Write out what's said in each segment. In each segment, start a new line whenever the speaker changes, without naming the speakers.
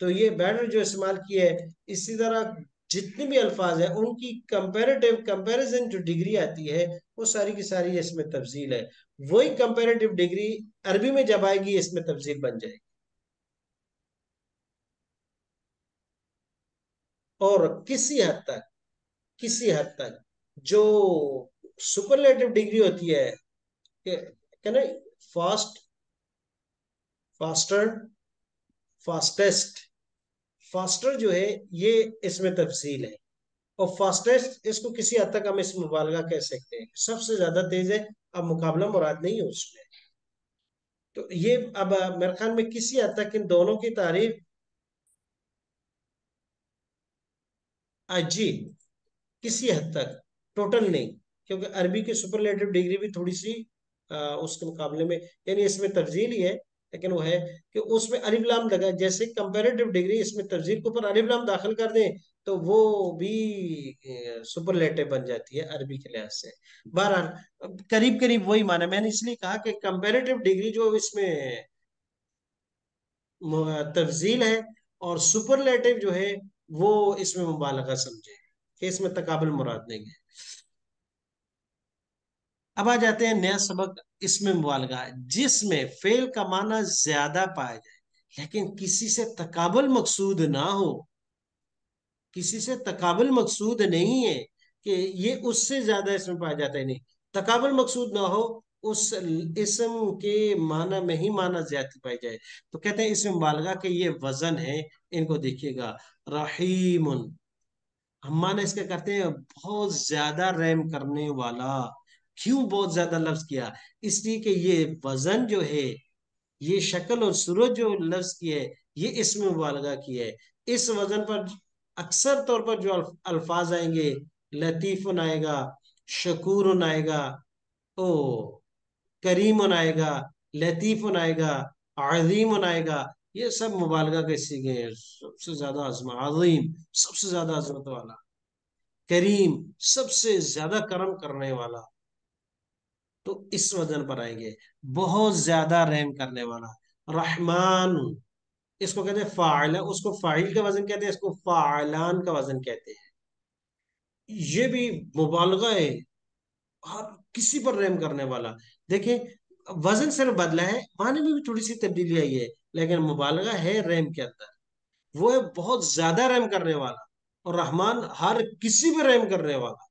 تو یہ بیٹر جو استعمال کیا ہے. اسی طرح جتنے بھی الفاظ ہیں ان کی کمپیریزن جو ڈگری آتی ہے وہ ساری کی ساری اس میں تفضیل ہے. وہی کمپیریٹیو ڈگری عربی میں جب آئے گی اس میں تفضیل بن جائے گی. اور کسی حد تک جو سپرلیٹو ڈگری ہوتی ہے کہ نا فاسٹ، فاسٹر، فاسٹسٹ، فاسٹر جو ہے یہ اس میں تفصیل ہے. اور فاسٹسٹ اس کو کسی حد تک ہم اس مبالغہ کہہ سکتے ہیں، سب سے زیادہ تیز ہے. اب مقابلہ مراد نہیں ہے اس میں. تو یہ اب میرے خیال میں کسی حد تک ان دونوں کی تعریف. جی، کسی حد تک، ٹوٹل نہیں. کیونکہ عربی کی سپرلیٹو ڈگری بھی تھوڑی سی اس کے مقابلے میں، یعنی اس میں تفضیل ہی ہے، لیکن وہ ہے کہ اس میں الف لام لگا. جیسے کمپیریٹو ڈگری اس میں تفضیل کے اوپر الف لام داخل کر دیں تو وہ بھی سپرلیٹو بن جاتی ہے عربی کے لحاظ سے. بہرحال قریب قریب وہی معنی. میں نے اس لیے کہا کہ کمپیریٹو ڈگری جو اس میں تفضیل ہے، اور سپرلیٹو جو ہے وہ اس میں مبالغہ سمجھے کہ اس میں تقابل مراد نہیں ہے. اب آ جاتے ہیں نیا سبق، اس میں مبالغہ جس میں فعل کا معنی زیادہ پایا جائے لیکن کسی سے تقابل مقصود نہ ہو. کسی سے تقابل مقصود نہیں ہے کہ یہ اس سے زیادہ اس میں پایا جاتا ہے، نہیں. تقابل مقصود نہ ہو، اس اسم کے معنی میں ہی معنی زیادتی پائی جائے تو کہتے ہیں اس میں مبالغہ کہ یہ وزن ہے. ان کو دیکھیے گا، رحیم. ہم معنی اس کے کرتے ہیں بہت زیادہ رحم کرنے والا. کیوں بہت زیادہ لفظ کیا؟ اس لیے کہ یہ وزن جو ہے، یہ شکل اور صورت جو لفظ کی ہے، یہ اس میں مبالغہ کی ہے. اس وزن پر اکثر طور پر جو الفاظ آئیں گے، لطیف آئے گا، شکور آئے گا، او کریم آئے گا، لطیف آئے گا، عظیم آئے گا. یہ سب مبالغہ کے سیگے ہیں. سب سے زیادہ عظمت، عظیم سب سے زیادہ عظمت والا، کریم سب سے زیادہ کرم کرنے والا. تو اس وزن پر آئیں گے. بہت زیادہ رحم کرنے والا، رحمان. اس کو کہتے ہیں فاعل، اس کو فاعل کا وزن کہتے ہیں، اس کو فاعلان کا وزن کہتے ہیں. یہ بھی مبالغہ ہے، ہر کسی پر رحم کرنے والا. دیکھیں، وزن صرف بدلا ہے، معنی میں بھی تھوڑی سی تبدیلی آئی ہے، لیکن مبالغہ ہے رحم کے اندر. وہ ہے بہت زیادہ رحم کرنے والا، اور رحمان ہر کسی پہ رحم کرنے والا.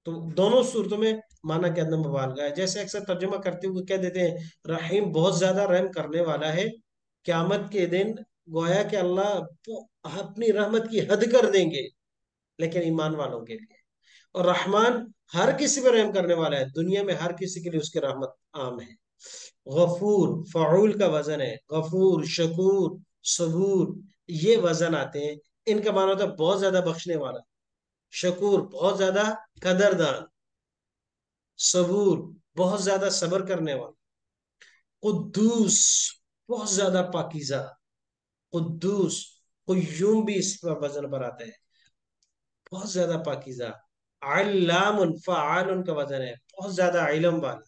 تو دونوں صورتوں میں معنی کے اندر مبالغہ ہے. جیسے اکثر ترجمہ کرتے ہوئے کہہ دیتے ہیں رحیم بہت زیادہ رحم کرنے والا ہے. قیامت کے دن گویا کہ اللہ اپنی رحمت کی حد کر دیں گے، لیکن ایمان والوں کے لیے. اور رحمان ہر کسی پہ رحم کرنے والا ہے، دنیا میں ہر کسی کے لیے اس کی رحمت عام ہے. غفور فعول کا وزن ہے، غفور، شکور، صبور، یہ وزن آتے ہیں. ان کا معنی ہوتا ہے بہت زیادہ بخشنے والا. شکور بہت زیادہ قدردان. صبور بہت زیادہ صبر کرنے والا. قدوس بہت زیادہ پاکیزہ. قدوس، قیوم بھی اس پر وزن پر آتا ہے، بہت زیادہ پاکیزہ. علام فعال ان کا وزن ہے، بہت زیادہ علم والا.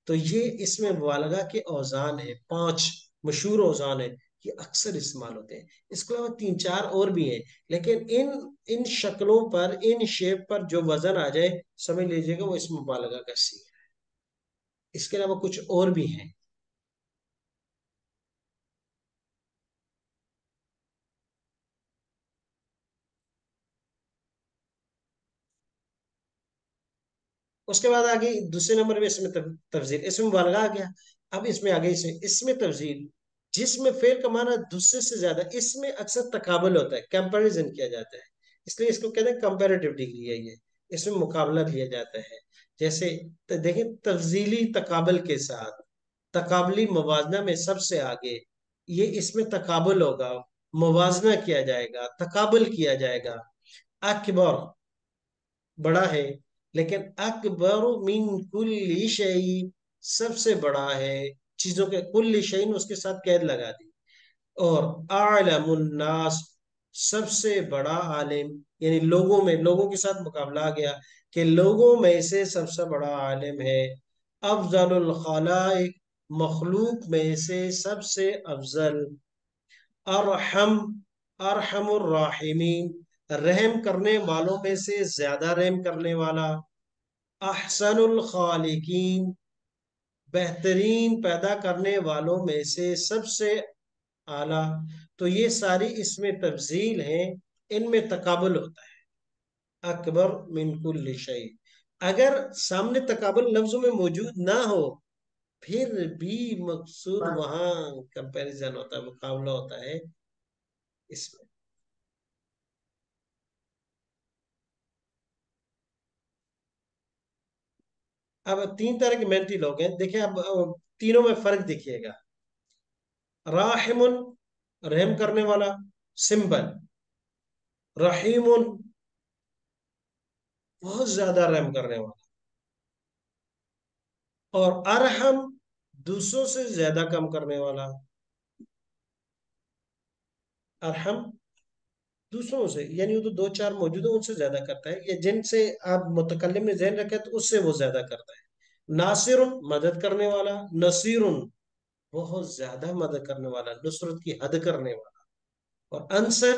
تو یہ اس میں مبالغہ کے اوزان ہے، 5 مشہور اوزان ہے. یہ اکثر استعمال ہوتے ہیں. اس کے علاوہ 3 4 اور بھی ہیں، لیکن ان شکلوں پر، ان شیپ پر جو وزن آ جائے سمجھ لیجئے گا وہ اس میں مبالغہ کا سی ہے. اس کے علاوہ کچھ اور بھی ہیں. اس کے بعد آگے دوسرے نمبر میں اس میں تفضیل، اس میں مبالغہ آ گیا. اب اس میں آگے اس میں تفضیل جس میں فعل کا معنی دوسرے سے زیادہ، اس میں اکثر تقابل ہوتا ہے، کمپیریزن کیا جاتا ہے. اس لیے اس کو کہتے ہیں کمپیریٹیو ڈگری ہے یہ. اس میں مقابلہ کیا جاتا ہے. جیسے دیکھیں تفضیلی تقابل کے ساتھ، تقابلی موازنہ میں سب سے آگے، یہ اس میں تقابل ہوگا، موازنہ کیا جائے گا، تقابل کیا جائے گا. اکبر بڑا ہے، لیکن اکبر من کل شیء سب سے بڑا ہے چیزوں کے، کل شیء اس کے ساتھ قید لگا دی. اور اعلم الناس سب سے بڑا عالم، یعنی لوگوں میں، لوگوں کے ساتھ مقابلہ آ گیا کہ لوگوں میں سے سب سے بڑا عالم ہے. افضل الخلائق مخلوق میں سے سب سے افضل. ارحم ارحم الراحمین، رحم کرنے والوں میں سے زیادہ رحم کرنے والا، احسن الخالقین، بہترین پیدا کرنے والوں میں سے سب سے اعلیٰ۔ تو یہ ساری اس میں تفضیل ہیں، ان میں تقابل ہوتا ہے۔ اکبر من کل شیء، اگر سامنے تقابل لفظوں میں موجود نہ ہو پھر بھی مقصود وہاں کمپیریزن ہوتا ہے، مقابلہ ہوتا ہے اس میں۔ اب تین طرح کے محنتی لوگ ہیں، دیکھیں اب تینوں میں فرق دیکھیے گا۔ راحم، رحم کرنے والا، سمبل۔ رحیم، بہت زیادہ رحم کرنے والا۔ اور ارحم، دوسروں سے زیادہ کم کرنے والا۔ ارحم دوسروں سے، یعنی وہ تو دو چار موجود ہیں ان سے زیادہ کرتا ہے، یا جن سے آپ متکلم نے ذہن رکھا ہے تو اس سے وہ زیادہ کرتا ہے۔ ناصر، مدد کرنے والا۔ نصیر، بہت زیادہ مدد کرنے والا، نصرت کی حد کرنے والا۔ اور انصر،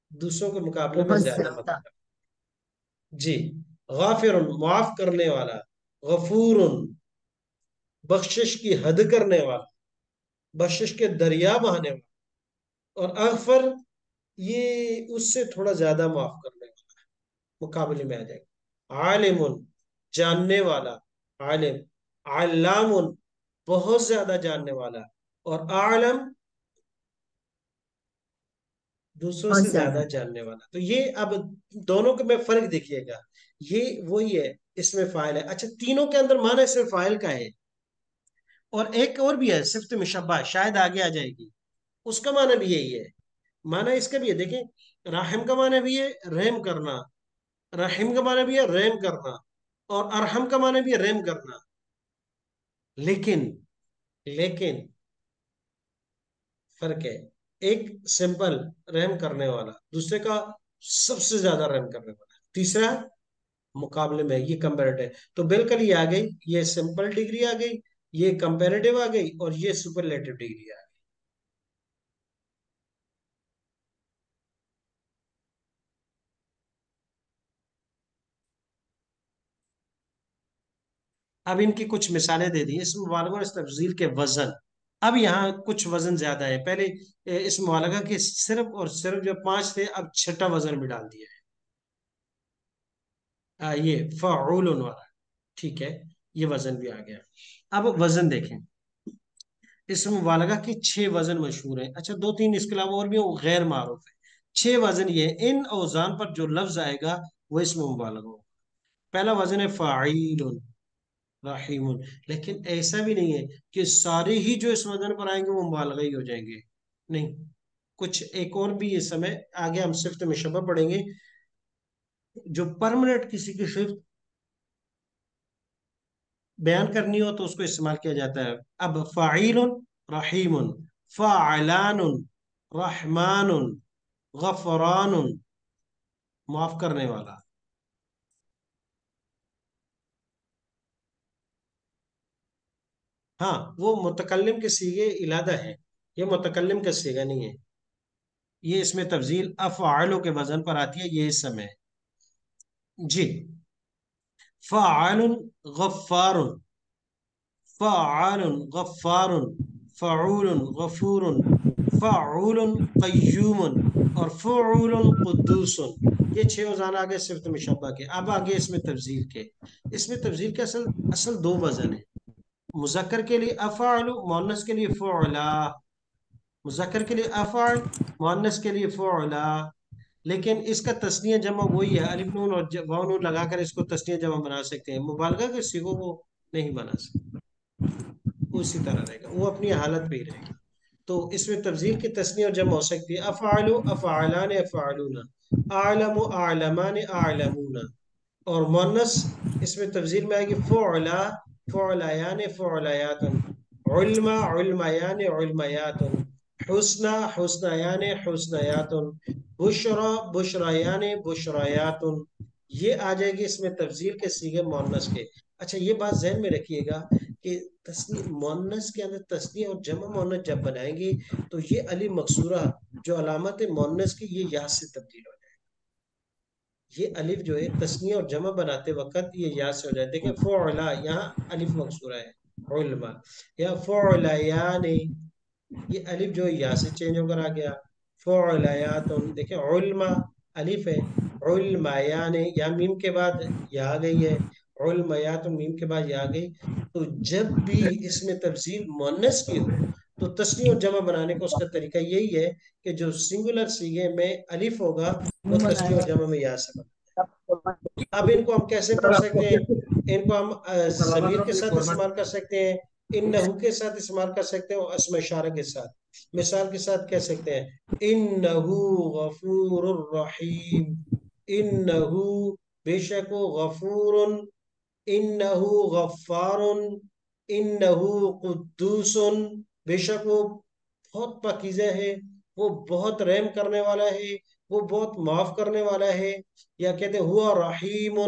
دوسروں کے مقابلے میں
بہت
زیادہ
زیادہ۔
مدد کرنا۔ جی۔ غافر، معاف کرنے والا۔ غفور، بخشش کی حد کرنے والا، بخشش کے دریا بہانے والا۔ اور اغفر، یہ اس سے تھوڑا زیادہ معاف کرنے والا، مقابلے میں آ جائے گا۔ عالم، جاننے والا۔ عالم۔ علام، بہت زیادہ جاننے والا۔ اور عالم، دوسروں
بہت
سے
زیادہ۔
زیادہ جاننے والا۔ تو یہ اب دونوں کے میں فرق دیکھیے گا، یہ وہی ہے، اس میں فاعل ہے۔ اچھا، تینوں کے اندر معنی اس میں فاعل کا ہے، اور ایک اور بھی ہے صفت مشبہ، شاید آگے آ جائے گی، اس کا معنی بھی یہی ہے۔ معنی اس کا بھی ہے، دیکھیں، راحم کا معنی بھی ہے رحم کرنا، رحیم کا معنی بھی ہے رحم کرنا، اور ارحم کا معنی بھی ہے رحم کرنا۔ لیکن لیکن فرق ہے، ایک سمپل رحم کرنے والا، دوسرے کا سب سے زیادہ رحم کرنے والا، تیسرا مقابلے میں یہ کمپیریٹو۔ تو بالکل یہ آ گئی، یہ سمپل ڈگری آ گئی، یہ کمپیریٹو آ گئی، اور یہ سپرلیٹو ڈگری آ گئی۔ اب ان کی کچھ مثالیں دے دی، اس مبالغہ اور اس تفضیل کے وزن۔ اب یہاں کچھ وزن زیادہ ہے، پہلے اس مبالغہ کے صرف اور صرف جو پانچ تھے، اب چھٹا وزن بھی ڈال دیا ہے، یہ فعول والا، ٹھیک ہے، یہ وزن بھی آ گیا۔ اب وزن دیکھیں، اس مبالغہ کے چھ وزن مشہور ہیں، اچھا دو تین اس کے علاوہ اور بھی ہیں، وہ غیر معروف ہے۔ چھ وزن یہ ہیں، ان اوزان پر جو لفظ آئے گا وہ اس میں مبالغہ ہوگا۔ پہلا وزن ہے فاعیل، رحیم۔ لیکن ایسا بھی نہیں ہے کہ سارے ہی جو اس وزن پر آئیں گے وہ مبالغہ ہی ہو جائیں گے، نہیں، کچھ ایک اور بھی اس سمے آگے ہم صفت مشبہ پڑھیں گے، جو پرمنٹ کسی کی صفت بیان کرنی ہو تو اس کو استعمال کیا جاتا ہے۔ اب فاعیل، رحیم، فاعلان، رحمان، غفران، معاف کرنے والا۔ ہاں، وہ متکلم کے صیغے علادہ ہے، یہ متکلم کا صیغہ نہیں ہے، یہ اس میں تفضیل افعالوں کے وزن پر آتی ہے، یہ اس سمے جی۔ فعال، غفار، فعال، غفار، فعول، غفور، فعول، قیوم، اور فعول، قدوس۔ یہ چھ اوزان آگے صفت مشبہ کے، اب آگے اس میں تفضیل کے۔ اس میں تفضیل کے اصل دو وزن ہیں، مذکر کے لیے افعال، مؤنث کے لیے فعلا۔ مذکر کے لیے افعال، مؤنث کے لیے فعلا، لیکن اس کا تثنیہ جمع وہی ہے، الف نون اور واو نون لگا کر اس کو تثنیہ جمع بنا سکتے ہیں، مبالغہ کے صیغوں کو نہیں بنا سکتے، اسی طرح رہے گا، وہ اپنی حالت پہ ہی رہے گا۔ تو اس میں تفضیل کی تثنیہ اور جمع ہو سکتی ہے، افعال، افعالان، افعالون، اعلم، اعلمان، اعلمون۔ اور مؤنث اس میں تفضیل میں آئے گی، فعلا، فعلیان، فعلیات، علما، علمیان، علمیات، حسنا، حسنیان، حسنیات، بشرا، بشرایان، بشرایات۔ یہ آ جائے گی اس میں تفضیل کے صیغے مؤنث کے۔ اچھا، یہ بات ذہن میں رکھیے گا کہ تسنیہ مؤنث کے اندر تسنیہ اور جمع مؤنث جب بنائیں گے تو یہ الف مکسورہ جو علامت مؤنث کی یہ یا سے تبدیل ہو جائے. یہ الف جو ہے تسنیہ اور جمع بناتے وقت یہ یا سے ہو جائے. دیکھیں فعلا یہاں الف مکسورہ ہے علما، یا فعلیان یہ الف جو ہے یا سے چینج ہو کر آ گیا. فعلیات دیکھیں علما الف ہے، علمیان یا میم کے بعد یا آ گئی ہے، علمیات میم کے بعد یا آ گئی. تو جب بھی اس میں تفضیل مؤنث کی ہو تو تسنیہ اور جمع بنانے کا اس کا طریقہ یہی ہے کہ جو سنگولر سیغے میں الف ہوگا وہ تسنیہ اور جمع میں یا سے بنا. اب ان کو ہم کیسے پڑھ سکتے ہیں؟ ان کو ہم ضمیر کے ساتھ استعمال کر سکتے ہیں، انہو کے ساتھ استعمال کر سکتے ہیں، اور اسم اشارہ کے ساتھ. مثال کے ساتھ کہہ سکتے ہیں انہو غفور الرحیم، انہو بے شک وہ غفور، انہو غفار، انہو قدوس بے شک وہ بہت پاکیزہ ہے، وہ بہت رحم کرنے والا ہے، وہ بہت معاف کرنے والا ہے. یا کہتے ہیں ہوا رحیم،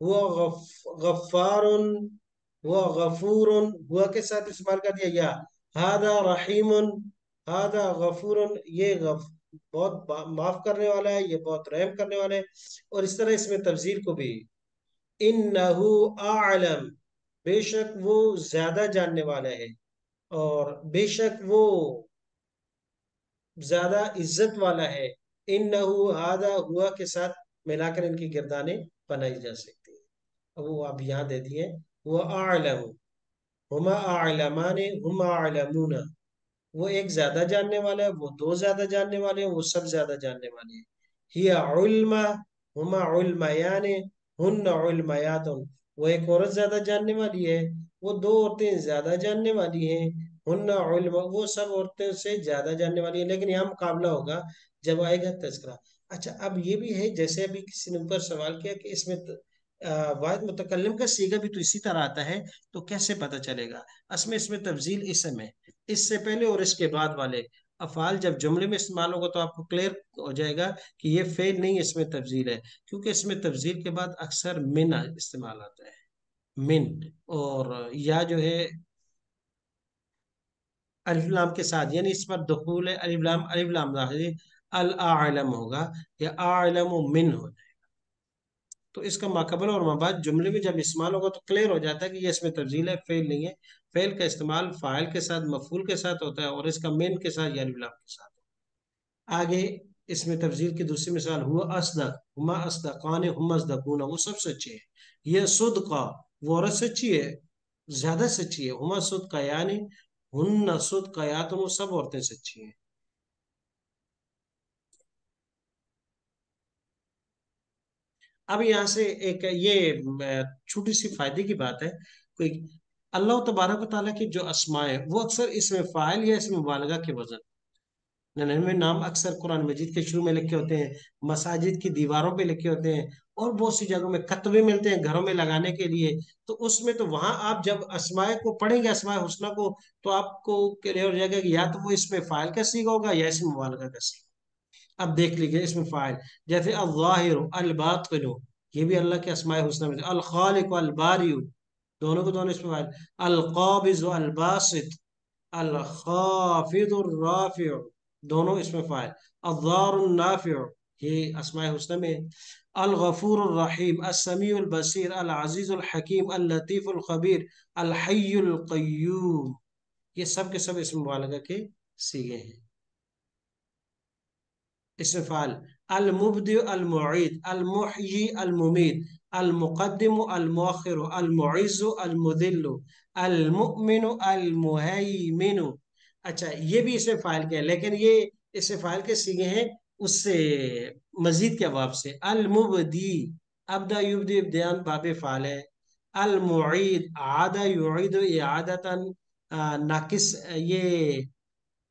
ہوا غفار، ہوا غفور، ہوا کے ساتھ استعمال کر دیا یا ہادا رحیم، ہادا غفور، یہ بہت معاف کرنے والا ہے، یہ بہت رحم کرنے والا ہے. اور اس طرح اس میں تفضیل کو بھی انہو اعلم بے شک وہ زیادہ جاننے والا ہے، اور بے شک وہ زیادہ عزت والا ہے. انہو ہادا ہوا کے ساتھ ملا کر ان کی گردانیں بنائی جا سکتی ہیں. اب وہ آپ یہاں دے دیے وہ اعلم، ہما اعلمان، ہما اعلمون، وہ ایک زیادہ جاننے والا ہے، وہ دو زیادہ جاننے والے ہیں، وہ سب زیادہ جاننے والے ہیں. ہی علما، ہما علمیان، ہن علمیات، وہ ایک عورت زیادہ جاننے والی ہے، وہ دو عورتیں زیادہ جاننے والی ہیں. ہن علم، وہ سب عورتیں سے زیادہ جاننے والی ہیں. لیکن یہاں مقابلہ ہوگا جب آئے گا تذکرہ. اچھا اب یہ بھی ہے جیسے ابھی کسی نے اوپر سوال کیا کہ اس میں واحد متکلم کا صیغہ بھی تو اسی طرح آتا ہے، تو کیسے پتہ چلے گا؟ اصل میں اس میں تفضیل اسم ہے، اس سے پہلے اور اس کے بعد والے افعال جب جملے میں استعمال ہوگا تو آپ کو کلیئر ہو جائے گا کہ یہ فعل نہیں، اس میں تفضیل ہے. کیونکہ اس میں تفضیل کے بعد اکثر من استعمال آتا ہے، من، اور یا جو ہے الف لام کے ساتھ، یعنی اس پر دخول ہے الف لام داخل الاعلم ہوگا یا اعلم من ہو جائے. تو اس کا ماقبل اور مابعد جملے میں جب استعمال ہوگا تو کلیئر ہو جاتا ہے کہ یہ اس میں تفضیل ہے، فعل نہیں ہے. فعل کا استعمال فاعل کے ساتھ مفعول کے ساتھ ہوتا ہے، اور اس کا مین کے ساتھ یا الف لام کے ساتھ. آگے اس میں تفضیل کی دوسری مثال ہوا اصدق، ہما اصدقان، ہم اصدقون، وہ سب سچے ہیں. یہ صدقہ، وہ عورت سچی ہے، زیادہ سچی ہے. ہما صدقہ یعنی ہن صدقیات، وہ سب عورتیں سچی ہیں. اب یہاں سے ایک یہ چھوٹی سی فائدے کی بات ہے، کوئی اللہ تبارک و تعالیٰ کی جو اسماء ہے وہ اکثر اس میں فاعل یا اس میں مبالغہ کے وزن 99 نام اکثر قرآن مجید کے شروع میں لکھے ہوتے ہیں، مساجد کی دیواروں پہ لکھے ہوتے ہیں، اور بہت سی جگہوں میں کتبے ملتے ہیں گھروں میں لگانے کے لیے. تو اس میں تو وہاں آپ جب اسماء کو پڑھیں گے، اسماء حسنہ کو، تو آپ کو کلیئر ہو جائے گا کہ یا تو وہ اس میں فاعل کا صیغہ ہوگا یا اس میں مبالغہ کا صیغہ. اب دیکھ لیجیے اس میں فاعل جیسے الظاہر، الباطن، یہ بھی اللہ کے اسماء حسنہ میں. الخالق، الباری، دونوں کو دونوں اس میں فاعل. القابض، الباسط، الخافض، الرافع، دونوں اس میں فاعل. الضار، النافع، یہ اسماء حسنہ میں. الغفور الرحیم، السمیع البصیر، العزیز الحکیم، اللطیف الخبیر، الحی القیوم، یہ سب کے سب اس مبالغہ کے صیغے ہیں. اسم فعال المبدئ المعید، المحیی الممید، المقدم المؤخر، المعز المذل، المؤمن المہیمن. اچھا یہ بھی اسم فاعل کے ہیں، لیکن یہ اسم فاعل کے صیغے ہیں اس سے مزید کے ابواب سے. المبدی، ابدا یبدی ابدیان باب فعال ہے. المعید، عاد یعید اعادتا، ناقص، یہ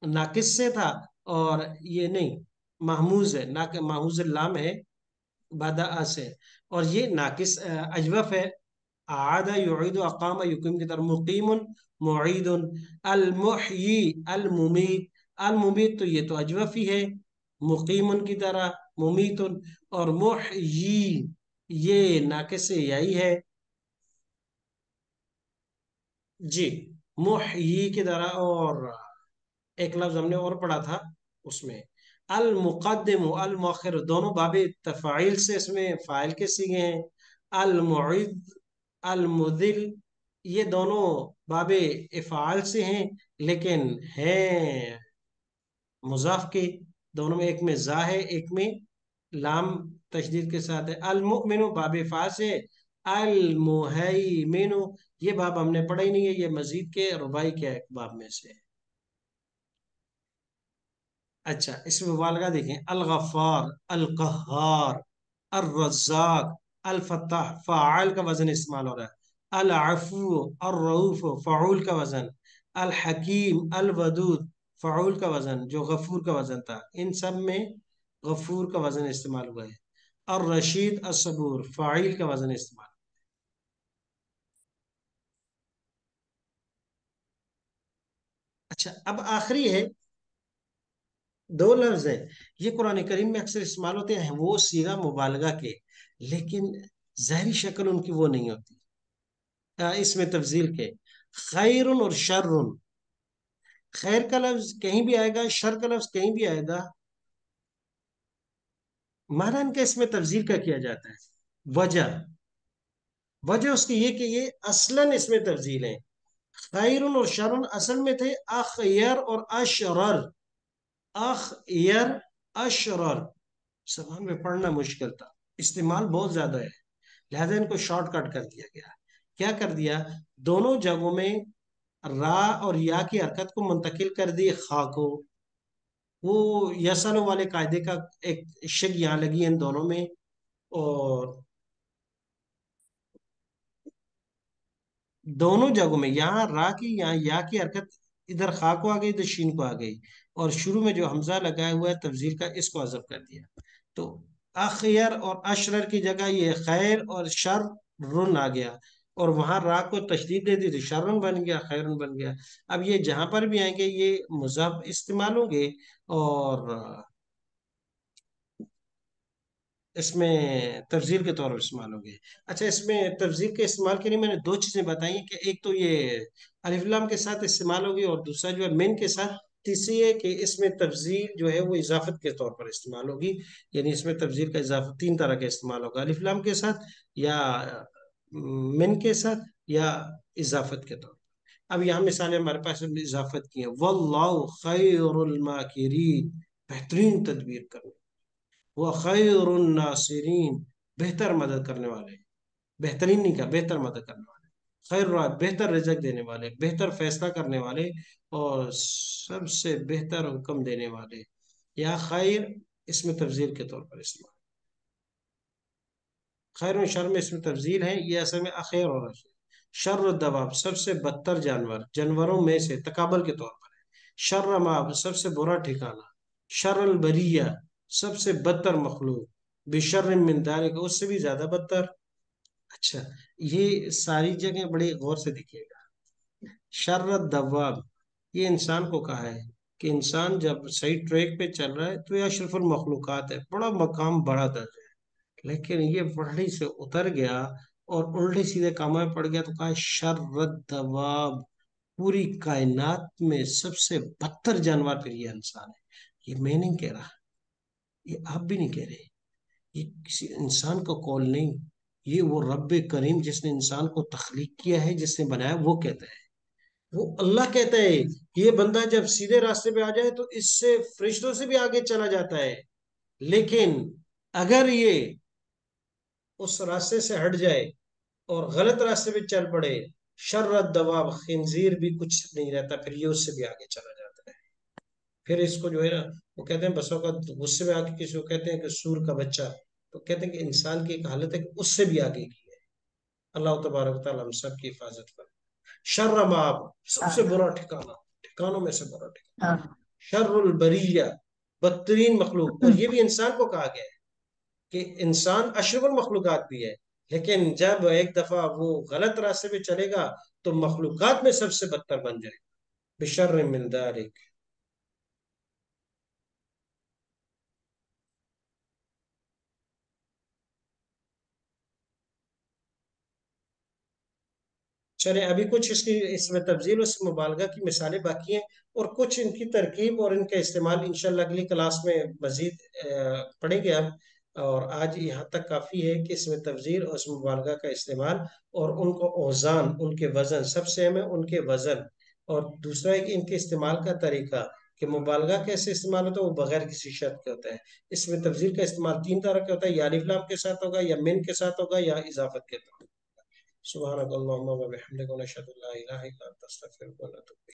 ناقص سے تھا، اور یہ نہیں محموز ہے، محموز اللام ہے بعد سے، اور یہ ناقص اجوف ہے. اعاد یعید اقام یقیم کی طرح. مقیم، معید. المحیی، الممید، الممید تو یہ تو اجوف ہی ہے مقیم کی طرح، ممیت. اور محیی یہ ناقص یہی ہے. جی، محیی کی طرح، اور ایک لفظ ہم نے اور پڑھا تھا اس میں، المقدم المؤخر، دونوں باب تفاعیل سے اس میں فاعل کے صیغے ہیں. المعید، المذل، یہ دونوں باب افعال سے ہیں، لیکن ہیں مضاف کے. دونوں میں ایک میں زا ہے، ایک میں لام تشدید کے ساتھ ہے. المؤمن باب فا سے. المہیمن، یہ باب ہم نے پڑھا ہی نہیں ہے، یہ مزید کے رباعی کے ایک باب میں سے ہے. اچھا، اس میں مبالغہ دیکھیں: الغفار، القہار، الرزاق، الفتاح، فاعل کا وزن استعمال ہو رہا ہے. العفو، الرؤوف، فعول کا وزن. الحکیم، الودود، فعول کا وزن جو غفور کا وزن تھا، ان سب میں غفور کا وزن استعمال ہوا ہے. الرشید، الصبور، فاعل کا وزن استعمال. اچھا، اب آخری ہے، دو لفظ ہیں، یہ قرآن کریم میں اکثر استعمال ہوتے ہیں، وہ صیغہ مبالغہ کے، لیکن ظاہری شکل ان کی وہ نہیں ہوتی. اس میں تفضیل کے: خیر اور شر. خیر کا لفظ کہیں بھی آئے گا، شر کا لفظ کہیں بھی آئے گا، معنی ان کا اس میں تفضیل کا کیا جاتا ہے. وجہ اس کی یہ کہ یہ اصلاً اس میں تفضیل ہے. خیر اور شر اصل میں تھے اخیر اور اشرر. اخیر، اشرر، زبان میں پڑھنا مشکل تھا، استعمال بہت زیادہ ہے، لہذا ان کو شارٹ کٹ کر دیا گیا. کیا کر دیا؟ دونوں جگہوں میں را اور یا کی حرکت کو منتقل کر دی خا کو. وہ یسن والے قاعدے کا ایک شگ یہاں لگی ان دونوں میں، اور دونوں جگہوں میں یہاں را کی یہاں یا کی حرکت، ادھر خا کو آ گئی، ادھر شین کو آ گئی، اور شروع میں جو حمزہ لگایا ہوا ہے تفضیل کا، اس کو حذف کر دیا. تو اخیر اور اشرر کی جگہ یہ خیر اور شر رن آ گیا، اور وہاں را کو تشدید دے دی تو شرن بن گیا، خیرن بن گیا. اب یہ جہاں پر بھی آئیں گے یہ مضاف استعمال ہوں گے، اور اس میں تفضیل کے طور پر استعمال ہوں گے. اچھا، اس میں تفضیل کے استعمال کے لیے میں نے دو چیزیں بتائی کہ ایک تو یہ الف لام کے ساتھ استعمال ہوگی، اور دوسرا جو ہے من کے ساتھ. تیسری ہے کہ اس میں تفضیل جو ہے وہ اضافت کے طور پر استعمال ہوگی، یعنی اس میں تفضیل کا اضافہ تین طرح کا استعمال ہوگا: الف لام کے ساتھ، یا من کے ساتھ، یا اضافت کے طور پر. اب یہاں مثالیں ہمارے پاس اضافت کی ہیں: واللہ خیر الماکرین، بہترین تدبیر کرنے، وہ خیر الناصرین، بہتر مدد کرنے والے، بہترین نہیں کہا، بہتر مدد کرنے والے. خیر رات، بہتر رزق دینے والے، بہتر فیصلہ کرنے والے، اور سب سے بہتر حکم دینے والے. یا خیر اس میں تفضیل کے طور پر استعمال. خیر و شر میں اس میں تفضیل ہے، یہ اصل میں اخیر اور رشید. شر الدواب، سب سے بدتر جانور، جانوروں میں سے تقابل کے طور پر ہے. شر ماب، سب سے برا ٹھکانہ. شر البریہ، سب سے بدتر مخلوق. بشر من ذالک، اس سے بھی زیادہ بدتر. اچھا، یہ ساری جگہیں بڑی غور سے دیکھیے گا. شر الدواب، یہ انسان کو کہا ہے کہ انسان جب صحیح ٹریک پہ چل رہا ہے تو یہ اشرف المخلوقات ہے، بڑا مقام، بڑا درجہ ہے، لیکن یہ پڑھائی سے اتر گیا اور الٹے سیدھے کاموں میں پڑ گیا تو کہا شر الدواب، پوری کائنات میں سب سے بدتر جانور پھر یہ انسان ہے. یہ میں نہیں کہہ رہا، یہ آپ بھی نہیں کہہ رہے، یہ کسی انسان کا قول نہیں، یہ وہ رب کریم جس نے انسان کو تخلیق کیا ہے، جس نے بنایا، وہ کہتا ہے. وہ اللہ کہتا ہے کہ یہ بندہ جب سیدھے راستے پہ آ جائے تو اس سے فرشتوں سے بھی آگے چلا جاتا ہے، لیکن اگر یہ اس راستے سے ہٹ جائے اور غلط راستے پہ چل پڑے، شر الدواب، خنزیر بھی کچھ نہیں رہتا، پھر یہ اس سے بھی آگے چلا جاتا ہے. پھر اس کو جو ہے نا، وہ کہتے ہیں بسوں کا غصے میں آ کے کسی کو کہتے ہیں کہ سور کا بچہ، تو کہتے ہیں کہ انسان کی ایک حالت ہے کہ اس سے بھی آگے کی ہے. اللہ تبارک و تعالیٰ ہم سب کی حفاظت کرے. شر مآب، سب سے برا ٹھکانہ، ٹھکانوں میں سے برا ٹھکانہ. شر البریہ، بدترین مخلوق، اور یہ بھی انسان کو کہا گیا ہے کہ انسان اشرف المخلوقات بھی ہے، لیکن جب ایک دفعہ وہ غلط راستے پہ چلے گا تو مخلوقات میں سب سے بدتر بن جائے گا. بشر من ذالک. چلے ابھی کچھ اس میں تفضیل اس مبالغہ کی مثالیں باقی ہیں، اور کچھ ان کی ترکیب اور ان کا استعمال انشاءاللہ اگلی کلاس میں مزید پڑھیں گے ہم۔ اور آج یہاں تک کافی ہے کہ اس میں تفضیل اور اس مبالغہ کا استعمال، اور ان کو اوزان، ان کے وزن سب سے اہم ہے، ان کے وزن، اور دوسرا ہے کہ ان کے استعمال کا طریقہ، کہ مبالغہ کیسے استعمال ہوتا ہے، وہ بغیر کسی شرط کے ہوتا ہے۔ اس میں تفضیل کا استعمال تین طرح کے ہوتا ہے، یا الف لام کے ساتھ ہوگا، یا من کے ساتھ ہوگا، یا اضافت کے ساتھ۔ سبحانک اللہم و بحمدک، ونشہد ان لا الہ الا انت، نستغفرک و نتوب الیک۔